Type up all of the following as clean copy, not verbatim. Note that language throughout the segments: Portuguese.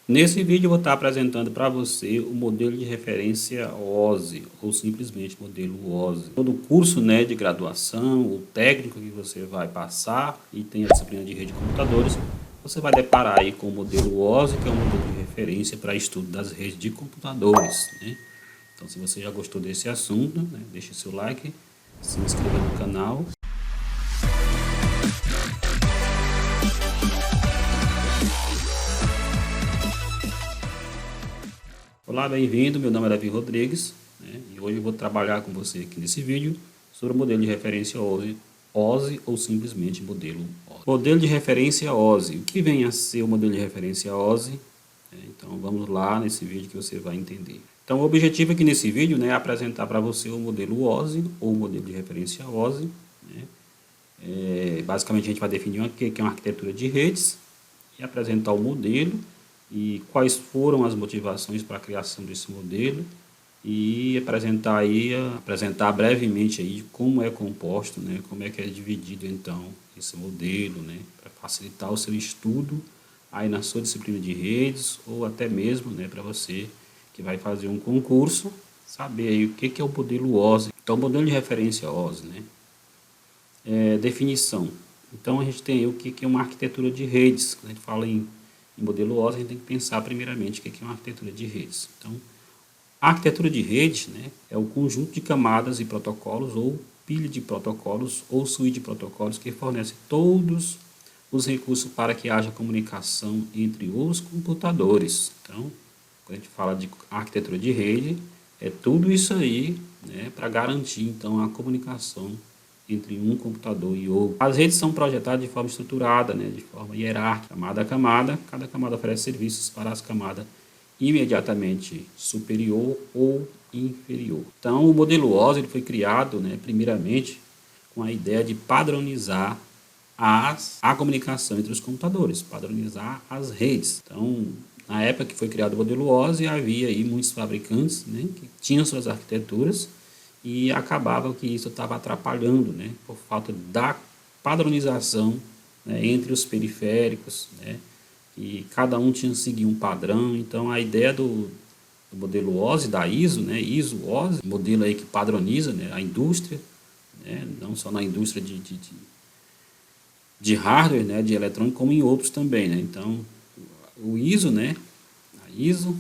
Nesse vídeo eu vou estar apresentando para você o modelo de referência OSI, ou simplesmente modelo OSI. Todo o curso, de graduação, o técnico que você vai passar e tem a disciplina de rede de computadores, você vai deparar aí com o modelo OSI, que é um modelo de referência para estudo das redes de computadores, né? Então, se você já gostou desse assunto, deixe seu like, se inscreva no canal. Olá, bem-vindo, meu nome é Davi Rodrigues, e hoje eu vou trabalhar com você aqui nesse vídeo sobre o modelo de referência OSI ou simplesmente modelo OSI. Modelo de referência OSI, o que vem a ser o modelo de referência OSI? Então vamos lá nesse vídeo que você vai entender. Então o objetivo aqui nesse vídeo é apresentar para você o modelo OSI ou modelo de referência OSI. Basicamente a gente vai definir o que é uma arquitetura de redes e apresentar o modelo e quais foram as motivações para a criação desse modelo e apresentar brevemente aí como é composto, como é que é dividido então esse modelo, para facilitar o seu estudo aí na sua disciplina de redes ou até mesmo, para você que vai fazer um concurso, saber aí o que é o modelo OSI. Então, o modelo de referência OSI, definição. Então, a gente tem aí o que é uma arquitetura de redes. Quando a gente fala em modelo OSI, a gente tem que pensar primeiramente o que é uma arquitetura de redes. Então, a arquitetura de rede é o conjunto de camadas e protocolos, ou pilha de protocolos, ou suíte de protocolos que fornece todos os recursos para que haja comunicação entre os computadores. Então, quando a gente fala de arquitetura de rede, é tudo isso aí para garantir então a comunicação entre um computador e outro. As redes são projetadas de forma estruturada, de forma hierárquica, camada a camada. Cada camada oferece serviços para as camadas imediatamente superior ou inferior. Então, o modelo OSI ele foi criado, primeiramente, com a ideia de padronizar a comunicação entre os computadores, padronizar as redes. Então, na época que foi criado o modelo OSI, havia aí muitos fabricantes que tinham suas arquiteturas e acabava que isso estava atrapalhando, por falta da padronização entre os periféricos, e cada um tinha que seguir um padrão. Então, a ideia do modelo OSI, da ISO, ISO-OSI, modelo aí que padroniza a indústria, não só na indústria de hardware, de eletrônico, como em outros também. Então, o ISO, a ISO,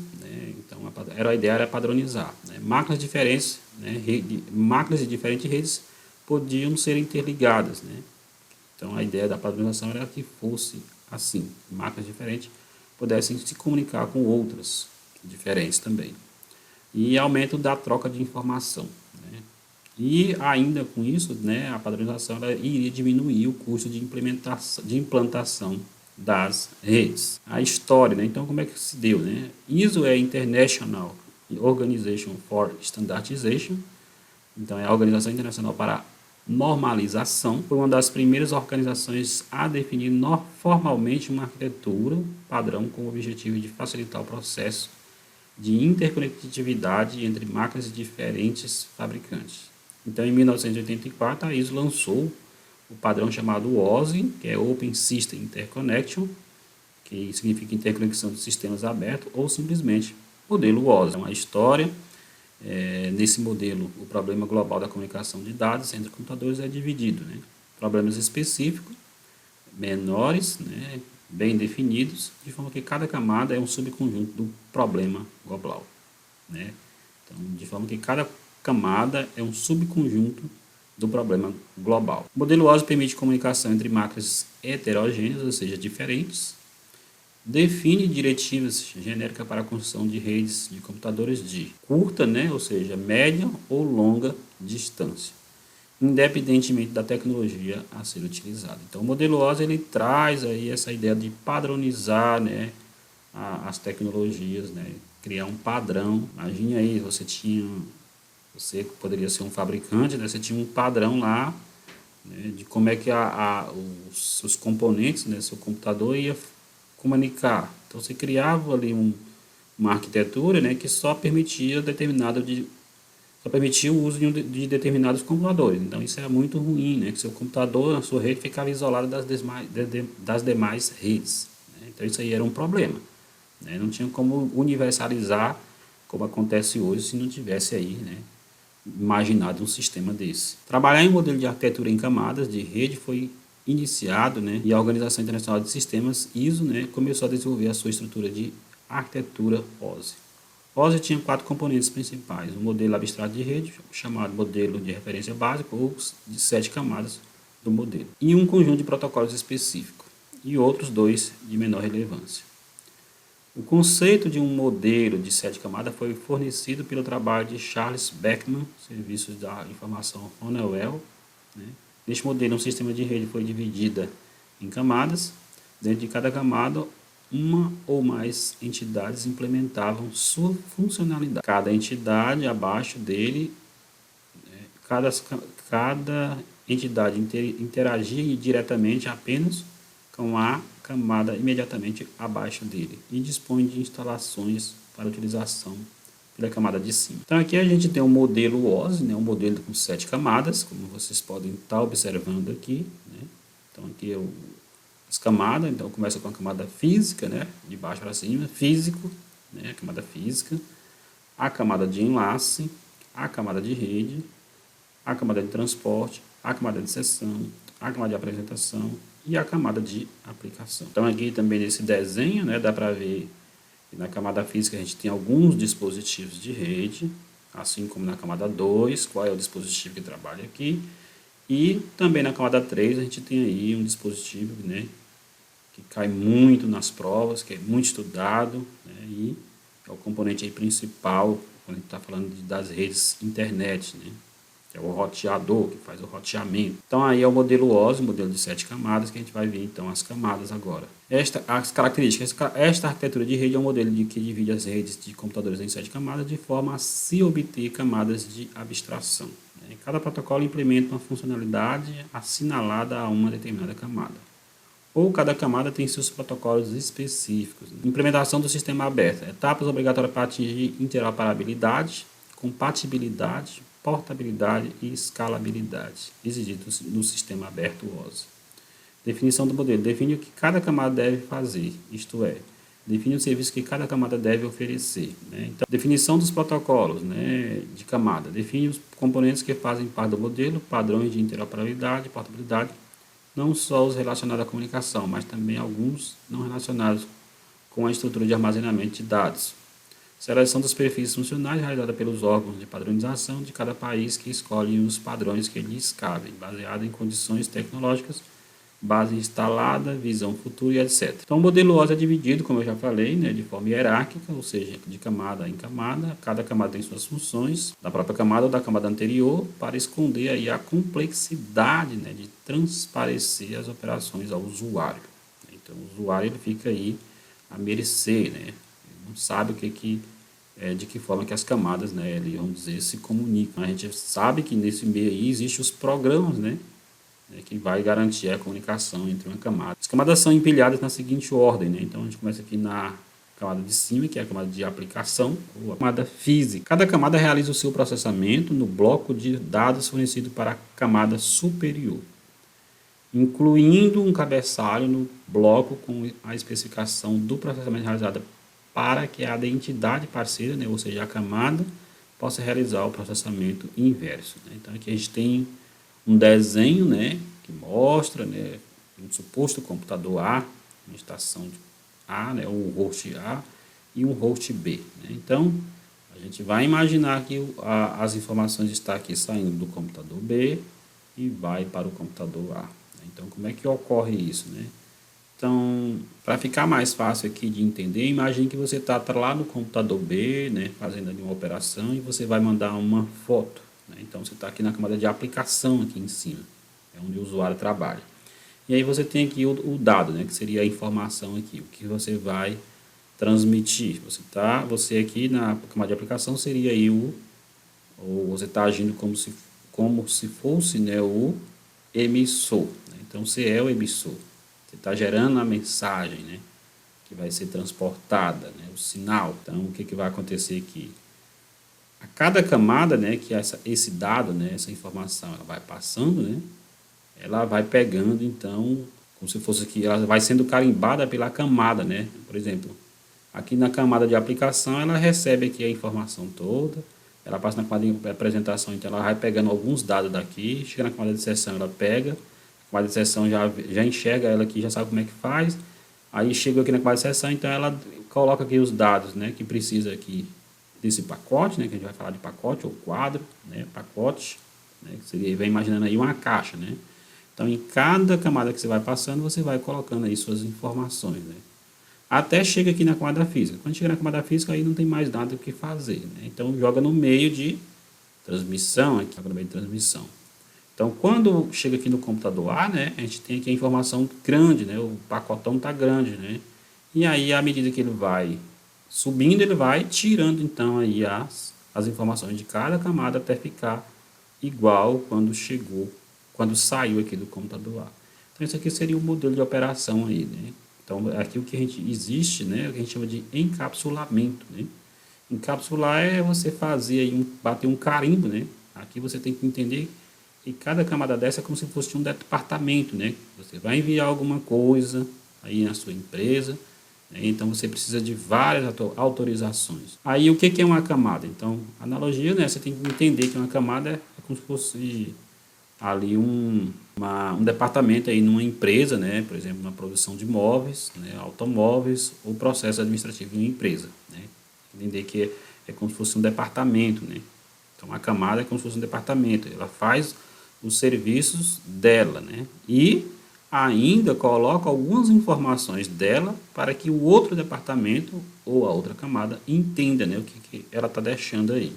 então a ideia era padronizar. Máquinas diferentes, máquinas de diferentes redes podiam ser interligadas. Então, a ideia da padronização era que fosse assim, máquinas diferentes pudessem se comunicar com outras diferentes também. E aumento da troca de informação. E ainda com isso, a padronização iria diminuir o custo de implantação das redes. A história, então como é que se deu? ISO é International Organization for Standardization, então é a Organização Internacional para Normalização, foi uma das primeiras organizações a definir formalmente uma arquitetura padrão com o objetivo de facilitar o processo de interconectividade entre máquinas de diferentes fabricantes. Então, em 1984, a ISO lançou o padrão chamado OSI, que é Open System Interconnection, que significa interconexão de sistemas abertos, ou simplesmente modelo OSI. Então, a história, nesse modelo, o problema global da comunicação de dados entre computadores é dividido. Problemas específicos, menores, bem definidos, de forma que cada camada é um subconjunto do problema global. Então, de forma que cada camada é um subconjunto do problema global. O modelo OSI permite comunicação entre máquinas heterogêneas, ou seja, diferentes, define diretivas genéricas para a construção de redes de computadores de curta, ou seja, média ou longa distância, independentemente da tecnologia a ser utilizada. Então, o modelo OSI ele traz aí essa ideia de padronizar, as tecnologias, criar um padrão. Imagine aí, você poderia ser um fabricante, você tinha um padrão lá, de como é que os componentes, seu computador ia comunicar. Então, você criava ali uma arquitetura, que só permitia o uso de determinados computadores. Então, isso é muito ruim, que seu computador, a sua rede, ficava isolada das demais redes. Então, isso aí era um problema. né? Não tinha como universalizar como acontece hoje se não tivesse aí, né, imaginado um sistema desse. Trabalhar em um modelo de arquitetura em camadas de rede foi iniciado, né, e a Organização Internacional de Sistemas, ISO, né, começou a desenvolver a sua estrutura de arquitetura OSI. OSI tinha 4 componentes principais: o modelo abstrato de rede, chamado modelo de referência básico, ou de 7 camadas do modelo, e um conjunto de protocolos específicos, e outros 2 de menor relevância. O conceito de um modelo de 7 camadas foi fornecido pelo trabalho de Charles Beckman, Serviços da Informação Honeywell, né? Neste modelo, um sistema de rede foi dividida em camadas. Dentro de cada camada, uma ou mais entidades implementavam sua funcionalidade. Cada entidade abaixo dele, cada entidade interagia diretamente apenas com a camada imediatamente abaixo dele e dispõe de instalações para utilização pela camada de cima. Então aqui a gente tem um modelo OSI, né, um modelo com 7 camadas, como vocês podem estar observando aqui, né? Então aqui é as camadas, então começa com a camada física, né, de baixo para cima, físico, né, a camada física, a camada de enlace, a camada de rede, a camada de transporte, a camada de seção, a camada de apresentação e a camada de aplicação. Então aqui também nesse desenho, né, dá para ver que na camada física a gente tem alguns dispositivos de rede, assim como na camada 2, qual é o dispositivo que trabalha aqui, e também na camada 3 a gente tem aí um dispositivo, né, que cai muito nas provas, que é muito estudado, né, e é o componente aí principal quando a gente está falando das redes internet, né, que é o roteador, que faz o roteamento. Então aí é o modelo OSI, o modelo de 7 camadas, que a gente vai ver então as camadas agora. As características, esta arquitetura de rede é um modelo que divide as redes de computadores em 7 camadas de forma a se obter camadas de abstração. Cada protocolo implementa uma funcionalidade assinalada a uma determinada camada. Ou cada camada tem seus protocolos específicos. Implementação do sistema aberto. Etapas obrigatórias para atingir interoperabilidade, compatibilidade, portabilidade e escalabilidade, exigidos no sistema aberto OSI. Definição do modelo. Define o que cada camada deve fazer, isto é, define o serviço que cada camada deve oferecer, né? Então, definição dos protocolos, né, de camada. Define os componentes que fazem parte do modelo, padrões de interoperabilidade, portabilidade, não só os relacionados à comunicação, mas também alguns não relacionados com a estrutura de armazenamento de dados. Seleção dos perfis funcionais realizada pelos órgãos de padronização de cada país que escolhem os padrões que lhes cabem, baseado em condições tecnológicas, base instalada, visão futura e etc. Então o modelo OSI é dividido, como eu já falei, né, de forma hierárquica, ou seja, de camada em camada. Cada camada tem suas funções, da própria camada ou da camada anterior, para esconder aí a complexidade, né, de transparecer as operações ao usuário. Então o usuário ele fica aí a mercê, né? Não sabe de que forma que as camadas, né, vamos dizer, se comunicam. A gente sabe que nesse meio aí existem os programas, né, que vai garantir a comunicação entre uma camada. As camadas são empilhadas na seguinte ordem, né? Então a gente começa aqui na camada de cima, que é a camada de aplicação, ou a camada física. Cada camada realiza o seu processamento no bloco de dados fornecido para a camada superior, incluindo um cabeçalho no bloco com a especificação do processamento realizado para que a entidade parceira, né, ou seja, a camada, possa realizar o processamento inverso, né? Então aqui a gente tem um desenho, né, que mostra, né, um suposto computador A, uma estação A, né, um host A e um host B, né? Então a gente vai imaginar que as informações estão aqui saindo do computador B e vai para o computador A. Então como é que ocorre isso, né? Então, para ficar mais fácil aqui de entender, imagine que você está lá no computador B, né, fazendo ali uma operação e você vai mandar uma foto, né? Então, você está aqui na camada de aplicação aqui em cima, é onde o usuário trabalha. E aí você tem aqui o dado, né, que seria a informação aqui, o que você vai transmitir. Você aqui na camada de aplicação seria aí ou você está agindo como se fosse, né, o emissor, né? Então, você é o emissor. Você está gerando a mensagem, né, que vai ser transportada, né, o sinal. Então, o que vai acontecer aqui? A cada camada, né, que esse dado, né, essa informação, ela vai passando, né, ela vai pegando, então, como se fosse aqui, ela vai sendo carimbada pela camada, né? Por exemplo, Aqui na camada de aplicação, ela recebe aqui a informação toda, ela passa na camada de apresentação, então ela vai pegando alguns dados daqui, chega na camada de sessão, ela pega, a camada de sessão já enxerga ela aqui, já sabe como é que faz, aí chega aqui na camada de sessão, então ela coloca aqui os dados, né, que precisa aqui desse pacote, né, que a gente vai falar de pacote ou quadro, né, pacote, né, que seria, vem imaginando aí uma caixa, né. Então, em cada camada que você vai passando, você vai colocando aí suas informações, né. Até chega aqui na camada física. Quando chega na camada física, aí não tem mais nada o que fazer, né. Então, joga no meio de transmissão, aqui no meio de transmissão. Então, quando chega aqui no computador A, né, a gente tem aqui a informação grande, né, o pacotão está grande, né. E aí, à medida que ele vai subindo, ele vai tirando, então, aí as informações de cada camada até ficar igual quando saiu aqui do computador A. Então, isso aqui seria o modelo de operação aí, né. Então, aqui o que a gente existe, né, o que a gente chama de encapsulamento, né. Encapsular é você fazer aí bater um carimbo, né. Aqui você tem que entender que cada camada dessa é como se fosse um departamento, né. Você vai enviar alguma coisa aí na sua empresa, né, então você precisa de várias autorizações. Aí o que é uma camada? Então, analogia, né, você tem que entender que uma camada é como se fosse ali um departamento aí numa empresa, né, por exemplo, na produção de móveis, né, automóveis ou processo administrativo de uma empresa, né. Entender que é como se fosse um departamento, né. Então, a camada é como se fosse um departamento, ela faz os serviços dela, né, e ainda coloca algumas informações dela para que o outro departamento ou a outra camada entenda, né, o que ela está deixando aí.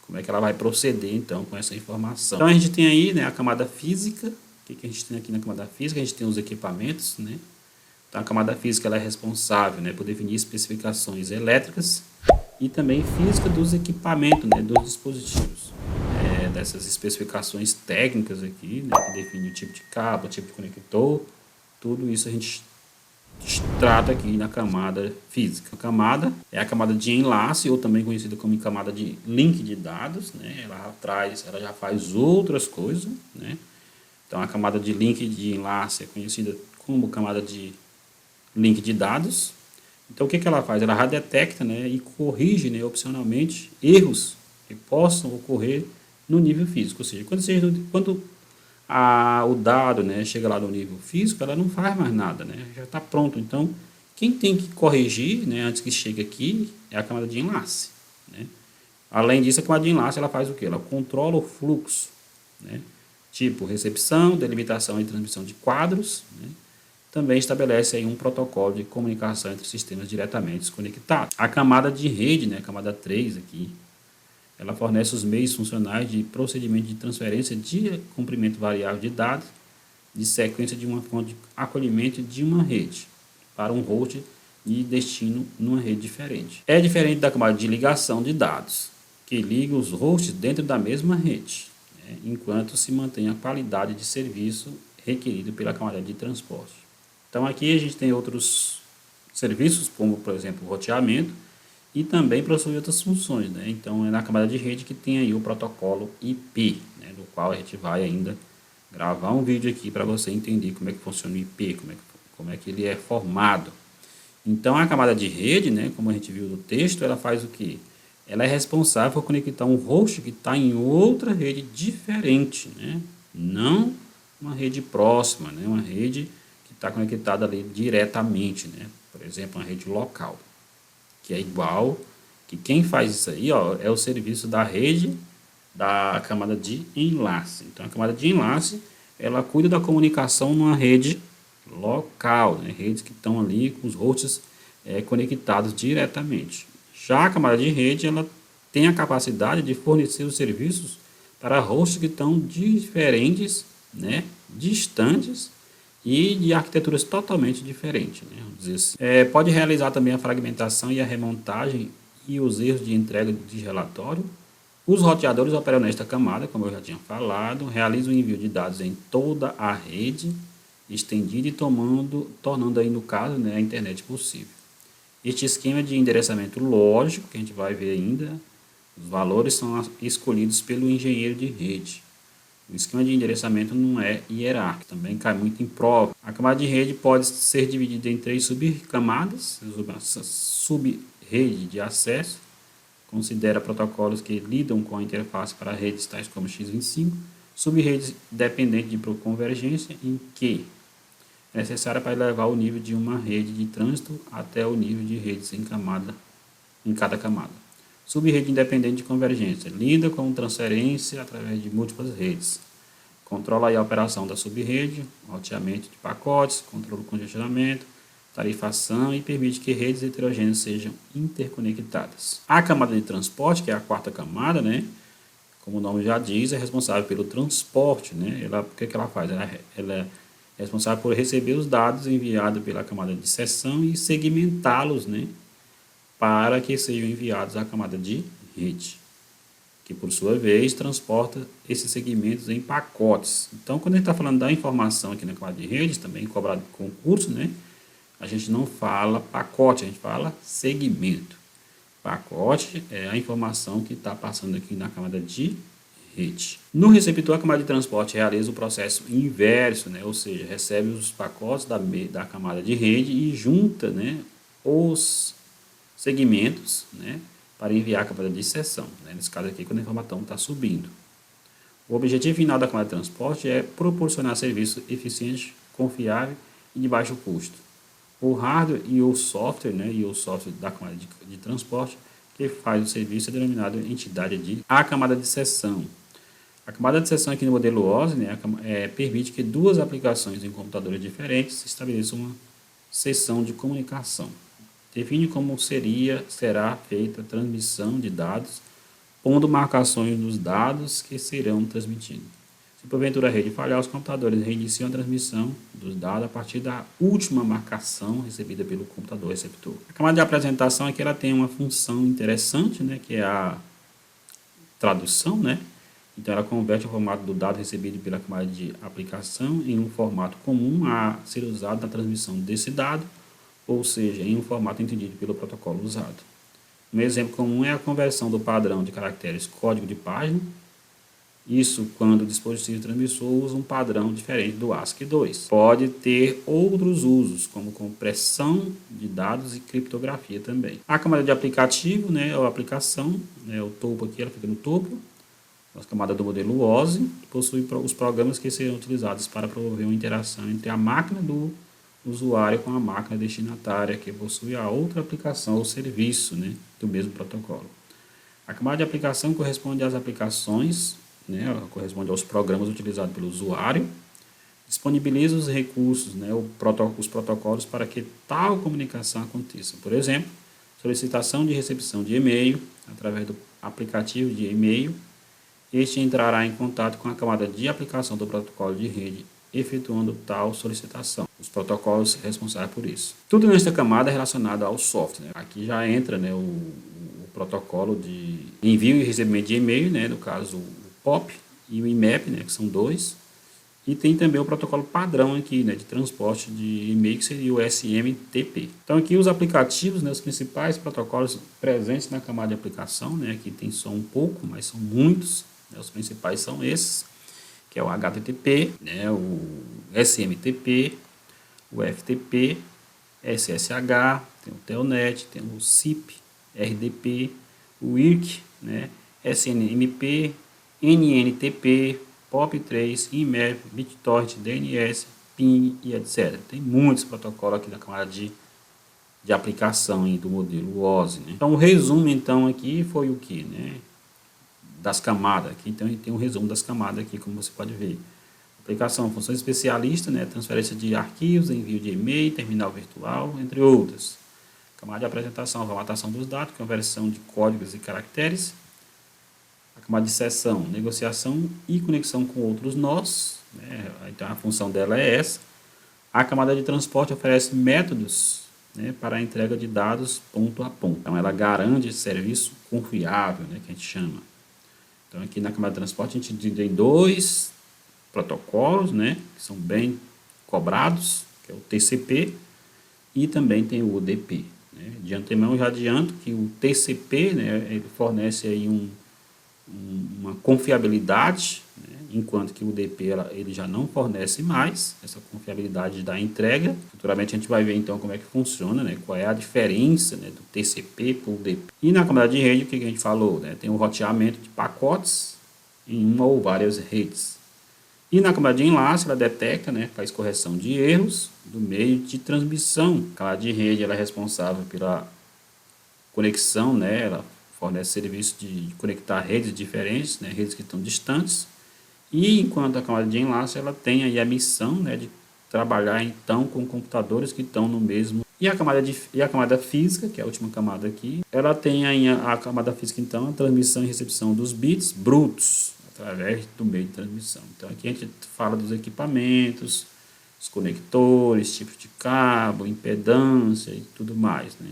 Como é que ela vai proceder, então, com essa informação. Então, a gente tem aí, né, a camada física. O que a gente tem aqui na camada física? A gente tem os equipamentos, né? Então, a camada física ela é responsável, né, por definir especificações elétricas e também física dos equipamentos, né, dos dispositivos. Dessas especificações técnicas aqui, né, que define o tipo de cabo, o tipo de conector, tudo isso a gente trata aqui na camada física. A camada é a camada de enlace, ou também conhecida como camada de link de dados, né? Ela já faz outras coisas, né? Então, a camada de link de enlace é conhecida como camada de link de dados. Então, o que ela faz? Ela já detecta, né, e corrige, né, opcionalmente erros que possam ocorrer no nível físico. Ou seja, quando o dado, né, chega lá no nível físico, ela não faz mais nada, né, já está pronto. Então, quem tem que corrigir, né, antes que chegue aqui é a camada de enlace, né. Além disso, a camada de enlace ela faz o quê? Ela controla o fluxo, né, tipo recepção, delimitação e transmissão de quadros, né. Também estabelece aí um protocolo de comunicação entre sistemas diretamente conectados. A camada de rede, né, a camada 3 aqui, ela fornece os meios funcionais de procedimento de transferência de comprimento variável de dados de sequência de uma fonte de acolhimento de uma rede para um host de destino numa rede diferente. É diferente da camada de ligação de dados, que liga os hosts dentro da mesma rede, né, enquanto se mantém a qualidade de serviço requerido pela camada de transporte. Então aqui a gente tem outros serviços, como por exemplo o roteamento, e também possui outras funções, né? Então é na camada de rede que tem aí o protocolo IP, né, do qual a gente vai ainda gravar um vídeo aqui para você entender como é que funciona o IP, como é que ele é formado. Então a camada de rede, né, como a gente viu no texto, ela faz o quê? Ela é responsável por conectar um host que está em outra rede diferente, né? Não uma rede próxima, né? Uma rede que está conectada ali diretamente, né? Por exemplo, uma rede local, que é igual, que quem faz isso aí, ó, é o serviço da rede da camada de enlace. Então, a camada de enlace, ela cuida da comunicação numa rede local, né? Redes que estão ali com os hosts conectados diretamente. Já a camada de rede, ela tem a capacidade de fornecer os serviços para hosts que estão diferentes, né? Distantes e de arquiteturas totalmente diferentes, né? Vamos dizer assim. Pode realizar também a fragmentação e a remontagem e os erros de entrega de relatório. Os roteadores operam nesta camada, como eu já tinha falado, realizam o envio de dados em toda a rede estendida e tornando aí, no caso, né, a internet possível. Este esquema de endereçamento lógico, que a gente vai ver ainda, os valores são escolhidos pelo engenheiro de rede. O esquema de endereçamento não é hierárquico, também cai muito em prova. A camada de rede pode ser dividida em 3 subcamadas. Sub-rede de acesso considera protocolos que lidam com a interface para redes tais como x25. Sub-rede dependente de convergência, em que é necessária para elevar o nível de uma rede de trânsito até o nível de redes em cada camada. Sub-rede independente de convergência lida com transferência através de múltiplas redes. Controla aí a operação da sub-rede, roteamento de pacotes, controla o congestionamento, tarifação e permite que redes heterogêneas sejam interconectadas. A camada de transporte, que é a quarta camada, né? Como o nome já diz, é responsável pelo transporte, né? O que ela faz? Ela é responsável por receber os dados enviados pela camada de seção e segmentá-los, né? Para que sejam enviados à camada de rede, que por sua vez transporta esses segmentos em pacotes. Então, quando a gente está falando da informação aqui na camada de redes, também cobrado concurso, né? A gente não fala pacote, a gente fala segmento. Pacote é a informação que está passando aqui na camada de rede. No receptor, a camada de transporte realiza o processo inverso, né? Ou seja, recebe os pacotes da camada de rede e junta, né, os segmentos, né, para enviar a camada de seção, né, nesse caso aqui, quando a informação está subindo. O objetivo final da camada de transporte é proporcionar serviço eficiente, confiável e de baixo custo. O hardware e o software, né, da camada de transporte que faz o serviço é denominado entidade a camada de seção. A camada de seção aqui no modelo OSI, né, permite que duas aplicações em computadores diferentes estabeleçam uma seção de comunicação. Define como será feita a transmissão de dados, pondo marcações nos dados que serão transmitidos. Se porventura a rede falhar, os computadores reiniciam a transmissão dos dados a partir da última marcação recebida pelo computador receptor. A camada de apresentação aqui ela tem uma função interessante, né, que é a tradução, né? Então ela converte o formato do dado recebido pela camada de aplicação em um formato comum a ser usado na transmissão desse dado, ou seja, em um formato entendido pelo protocolo usado. Um exemplo comum é a conversão do padrão de caracteres código de página, isso quando o dispositivo transmissor usa um padrão diferente do ASCII2. Pode ter outros usos, como compressão de dados e criptografia também. A camada de aplicativo, né, ou aplicação, né, o topo aqui, ela fica no topo. A camada do modelo OSI possui os programas que serão utilizados para promover uma interação entre a máquina do usuário com a máquina destinatária, que possui a outra aplicação ou serviço, né, do mesmo protocolo. A camada de aplicação corresponde às aplicações, né, corresponde aos programas utilizados pelo usuário, disponibiliza os recursos, né, os protocolos para que tal comunicação aconteça. Por exemplo, solicitação de recepção de e-mail através do aplicativo de e-mail. Este entrará em contato com a camada de aplicação do protocolo de rede, efetuando tal solicitação. Os protocolos responsáveis por isso. Tudo nesta camada é relacionado ao software, né? Aqui já entra, né, o protocolo de envio e recebimento de e-mail, né, no caso o POP e o IMAP, né, que são dois. E tem também o protocolo padrão aqui, né, de transporte de e-mail, que seria o SMTP. Então aqui os aplicativos, né, os principais protocolos presentes na camada de aplicação, né, aqui tem só um pouco, mas são muitos, né, os principais são esses, que é o HTTP, né, o SMTP, o FTP, SSH, tem o Telnet, tem o SIP, RDP, o IRC, né, SNMP, NNTP, POP3, IMAP, BitTorrent, DNS, PIN e etc. Tem muitos protocolos aqui na camada de aplicação aí do modelo OSI, né? Então o resumo então aqui foi o que, né? Das camadas. Aqui então tem um resumo das camadas aqui, como você pode ver. Aplicação, funções especialistas, né? Transferência de arquivos, envio de e-mail, terminal virtual, entre outras. Camada de apresentação, formatação dos dados, conversão de códigos e caracteres. A camada de seção, negociação e conexão com outros nós, né? Então a função dela é essa. A camada de transporte oferece métodos, né, para a entrega de dados ponto a ponto. Então ela garante serviço confiável, né, que a gente chama. Então aqui na camada de transporte a gente tem dois protocolos, né, que são bem cobrados, que é o TCP e também tem o UDP. Né? De antemão eu já adianto que o TCP, né, ele fornece aí uma confiabilidade, né, enquanto que o DP ele já não fornece mais essa confiabilidade da entrega. Futuramente a gente vai ver então como é que funciona, né? Qual é a diferença, né, do TCP para o DP. E na camada de rede, o que a gente falou? Né? Tem o roteamento de pacotes em uma ou várias redes. E na camada de enlace, ela detecta, né, faz correção de erros do meio de transmissão. A camada de rede ela é responsável pela conexão, né, ela fornece serviço de conectar redes diferentes, né, redes que estão distantes. E enquanto a camada de enlace ela tem aí a missão, né, de trabalhar então com computadores que estão no mesmo. E a camada física, que é a última camada aqui, ela tem aí a camada física então a transmissão e recepção dos bits brutos através do meio de transmissão. Então aqui a gente fala dos equipamentos, os conectores, tipos de cabo, impedância e tudo mais, né?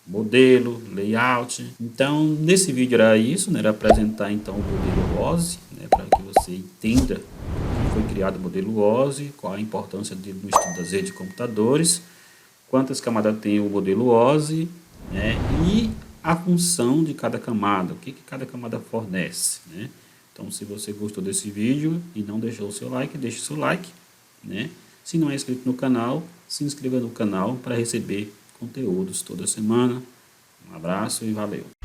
Modelo, layout. Então, nesse vídeo era isso, né? Era apresentar então o modelo OSI, né? Para que você entenda como foi criado o modelo OSI, qual a importância dele no estudo das redes de computadores, quantas camadas tem o modelo OSI, né? E a função de cada camada, o que cada camada fornece, né? Então, se você gostou desse vídeo e não deixou o seu like, deixe o seu like, né? Se não é inscrito no canal, se inscreva no canal para receber conteúdos toda semana. Um abraço e valeu!